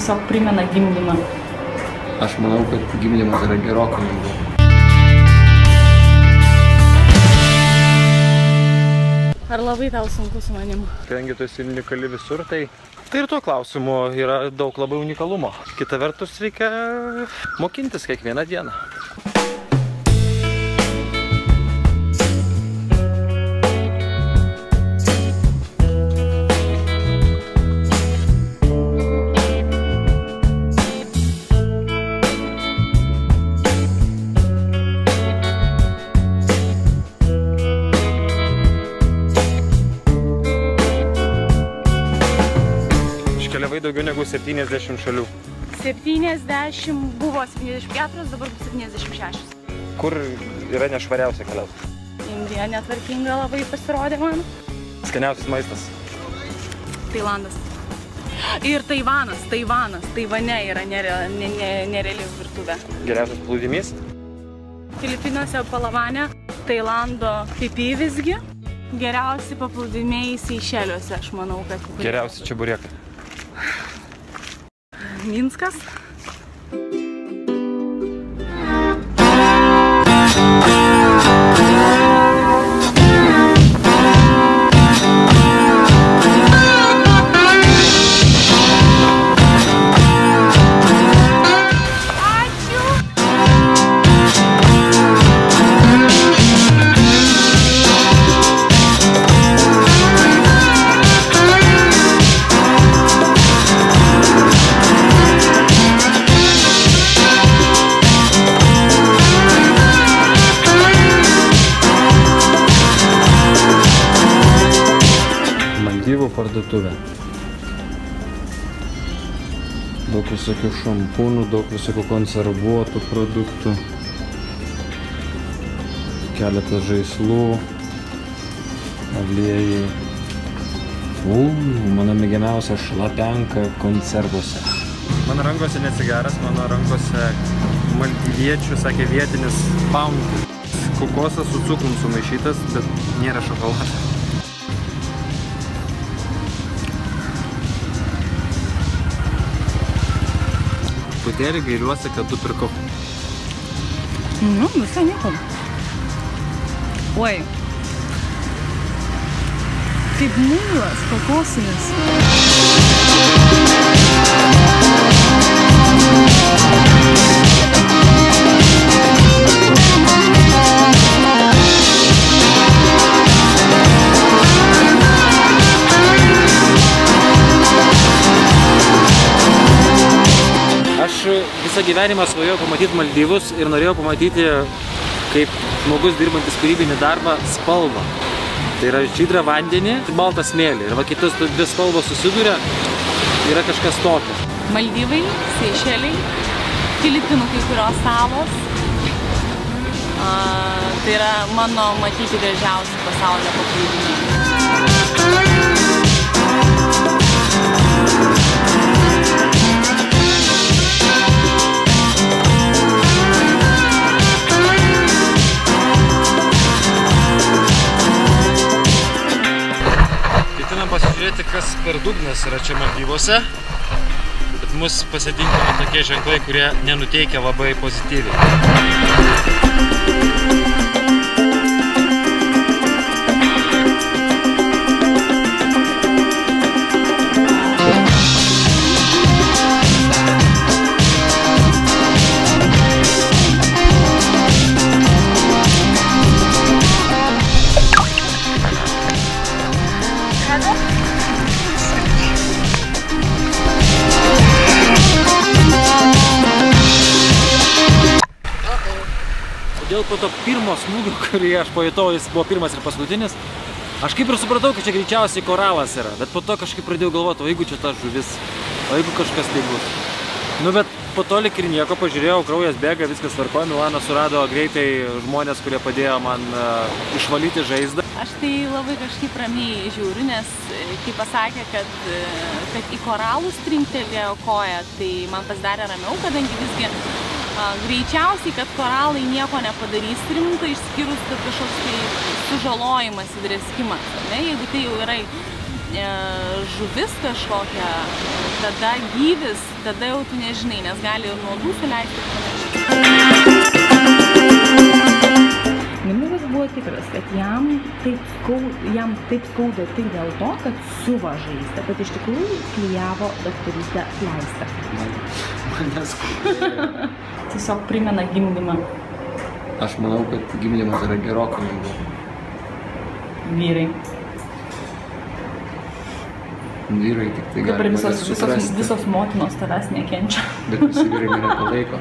tiesiog primena gimdymą. Aš manau, kad gimdymas yra gerokai lengviau. Ar labai tau sunku su manim? Kadangi tu esi unikali visur, tai ir tuo klausimu yra daug labai unikalumo. Kita vertus reikia mokintis kiekvieną dieną. Keliavai daugiau negu 70 šalių. 70 buvo 74, dabar 76. Kur yra nešvariausia keliauti? Indija netvarkinga labai pasirodė man. Skaniausias maistas? Tailandas. Ir Taivanas. Taivane yra nereali virtuvė. Geriausias plūdimys? Filipinuose Palavane, Tailando Phi visgi. Geriausi paplūdimiai Seišeliuose, aš manau, kad... Geriausi čeburėkai? Minskas. Parduotuvė. Daug visokių šampūnų, daug visokių konservuotų produktų. Keletas žaislų. Aliejai. Mano mėgiamiausia šlapenka konservuose. Mano rankose ne cigaras, mano rankose maldyviečių, sakė vietinis bounty. Kokosas su cukrum sumaišytas, bet nėra šokoladas. Truputėlį gailiuosi, kad tu pirkau. Visai nieko. Oi. Kaip muilas, kokosinis. Visą gyvenimą svajojau pamatyti Maldyvus ir norėjau pamatyti, kaip žmogus dirbantis kūrybinį darbą, spalvą. Tai yra žydrą vandenį ir baltą smėlį. Ir va kitos dvi spalvos susiduria, yra kažkas tokio. Maldyvai, Seišeliai, Filipinų kai kurios salos. Tai yra mano matyti gražiausi pasaulio paplūdimiai. Pasižiūrėti, kas per dugnas yra čia Maldyvuose, bet mus pasitinkame tokie ženklai, kurie nenuteikia labai pozityviai. Dėl po to pirmo smūgio, kurį aš pajutau, jis buvo pirmas ir paskutinis, aš kaip ir supratau, kad čia greičiausiai koralas yra, bet po to kažkaip pradėjau galvoti, o jeigu čia ta žuvis, o jeigu kažkas tai bus. Nu, bet po to lik ir nieko, pažiūrėjau, kraujas bėga, viskas tvarkoja, Milana surado greitai žmonės, kurie padėjo man išvalyti žaizdą. Aš tai labai kažkaip ramiai žiūriu, nes kai pasakė, kad į koralus trinktelėjo koją, tai man pasidarė ramiau, kadangi visgi Greičiausiai, kad koralai nieko nepadarys rimto, išskyrus, kad kažkoks tai sužalojimas, įdreskimas. Jeigu tai jau yra žuvis kažkokia, tada gyvis, tada jau tu nežinai, nes gali ir nuodų suleisti. Mindaugas buvo tikras, kad jam taip skauda tik dėl to, kad siuva žaizdą, bet iš tikrųjų klijavo daktarystę pleistą. Man neskauda. Tiesiog primena gimdymą. Aš manau, kad gimdymas yra gerokai lengviau. Vyrai. Vyrai tik tai gali mane suprasti. Visos motinos tavęs nekenčia. Bet visi vyrai mane palaiko.